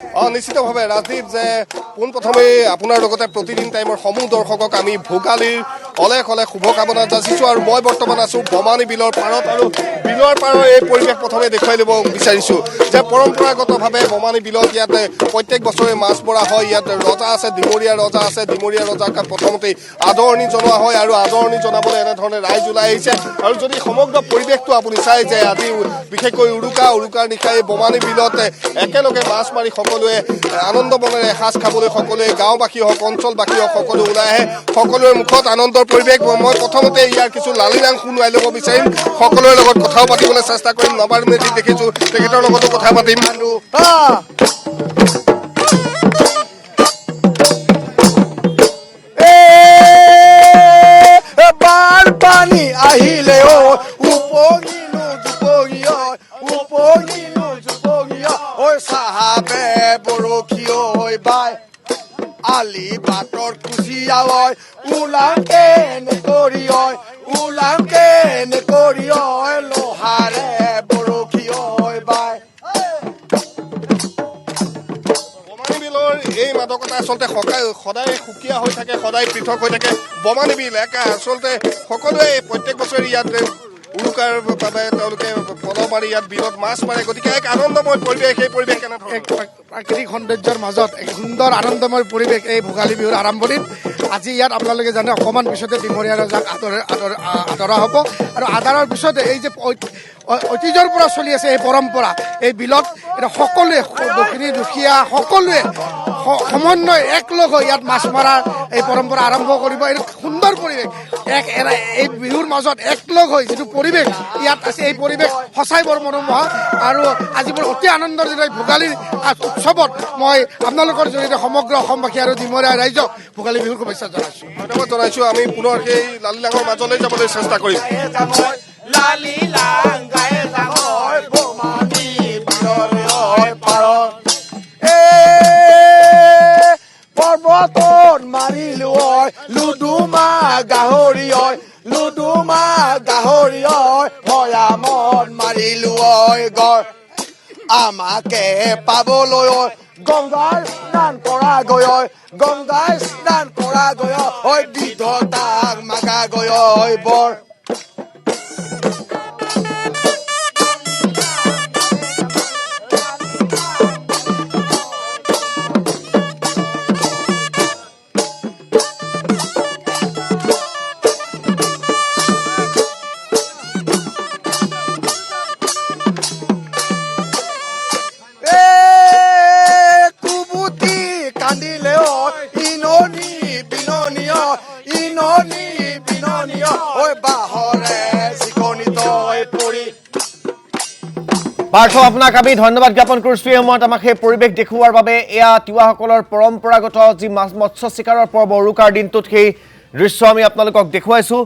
নিশ্চিতভাৱে ৰাজদীপ যে পোনপ্ৰথমে আপোনাৰ লগতে প্ৰতিদিন টাইমৰ সমূহ দৰ্শকক আমি ভোগালীৰ অলেখ অলেখ শুভকামনা যাচিছোঁ আৰু মই বৰ্তমান আছোঁ বমানী বিলৰ পাৰত আৰু বিলৰ পাৰৰ এই পৰিৱেশ প্ৰথমে দেখুৱাই দিব বিচাৰিছোঁ যে পৰম্পৰাগতভাৱে বমানী বিলত ইয়াত প্ৰত্যেক বছৰে মাছ মৰা হয়। ইয়াত ৰজা আছে, ডিমৰীয়া ৰজা আছে। ডিমৰীয়া ৰজাক প্ৰথমতেই আদৰণি জনোৱা হয় আৰু আদৰণি জনাবলৈ এনেধৰণে ৰাইজ ওলাই আহিছে। আৰু যদি সমগ্ৰ পৰিৱেশটো আপুনি চাই যে আজি বিশেষকৈ উৰুকাৰ নিশা এই বমানী বিলত একেলগে মাছ মাৰি সকলোৱে আনন্দ মনেৰে এসাঁজ খাবলৈ সকলোৱে গাঁওবাসী হওক অঞ্চলবাসী হওক সকলো ওলাই আহে। সকলোৰে মুখত আনন্দৰ পৰিৱেশ। মই প্ৰথমতে ইয়াৰ কিছু লালিনাং শুনোৱাই ল'ব বিচাৰিম, সকলোৰে লগত কথাও পাতিবলৈ চেষ্টা কৰিম। নবাৰ মেজিক দেখিছোঁ, তেখেতৰ লগতো কথা পাতিম। বানপানী আহিলেও উপঙিলো জুপঙিয়া ঐ চাহাবে বৰশী ঐ বাই আলি বাটৰ কুচিয়া ঐ ওলাংকে নেকৰি ঐ লোহাৰে বৰশী ঐ বাই। এই মাদকতা আচলতে সদায় সুকীয়া হৈ থাকে, সদায় পৃথক হৈ থাকে। বমানী বিল আচলতে সকলোৱে প্ৰত্যেক বছৰে ইয়াত উৰুকাৰ বাবে তেওঁলোকে পল মাৰি ইয়াত বিলত মাছ মাৰে। গতিকে এক আনন্দময় পৰিৱেশ। এই পৰিৱেশ কেনেধৰণৰ? প্ৰাকৃতিক সৌন্দৰ্যৰ মাজত এক সুন্দৰ আনন্দময় পৰিৱেশ এই ভোগালী বিহুৰ আৰম্ভণিত। আজি ইয়াত আপোনালোকে জানে অকণমান পিছতে ডিমৰীয়া ৰজাক আদৰা হ'ব আৰু আদৰাৰ পিছতে এই যে ঐতিহ্যৰ পৰা চলি আছে এই পৰম্পৰা, এই বিলত এতিয়া সকলোৱে দক্ষিণী দুখীয়া সকলোৱে সমন্বয় একলগ হৈ ইয়াত মাছ মৰাৰ এই পৰম্পৰা আৰম্ভ কৰিব। এই সুন্দৰ পৰিৱেশ, এই বিহুৰ মাজত একলগ হৈ যিটো পৰিৱেশ ইয়াত আছে, এই পৰিৱেশ সঁচাই বৰ মনোমোহা। আৰু আজি মোৰ অতি আনন্দৰ দিনৰ ভোগালীৰ উৎসৱত মই আপোনালোকৰ জৰিয়তে সমগ্ৰ অসমবাসী আৰু ডিমৰীয়া ৰাইজক ভোগালী বিহুৰ শুভেচ্ছা জনাইছোঁ। ধন্যবাদ জনাইছোঁ। আমি পুনৰ সেই লালিলাঙৰ মাজলৈ যাবলৈ চেষ্টা কৰিম। পৰ্বতত মাৰিলো ঐ লুডুমা গাহৰি ঐ ভৈয়ামত মাৰিলো ঐ গড় আমাকে পাবলৈ ঐ গংগাৰ স্নান কৰা গৈ ঐ বিধতাক মাগা গৈ ঐ বৰ। পাৰ্থ, আপোনাক আমি ধন্যবাদ জ্ঞাপন কৰিছোঁ। এই সময়ত আমাক সেই পৰিৱেশ দেখুওৱাৰ বাবে। এয়া তিৱাসকলৰ পৰম্পৰাগত যি মৎস্য চিকাৰৰ পৰ্ব উৰুকাৰ দিনটোত সেই দৃশ্য আমি আপোনালোকক দেখুৱাইছোঁ।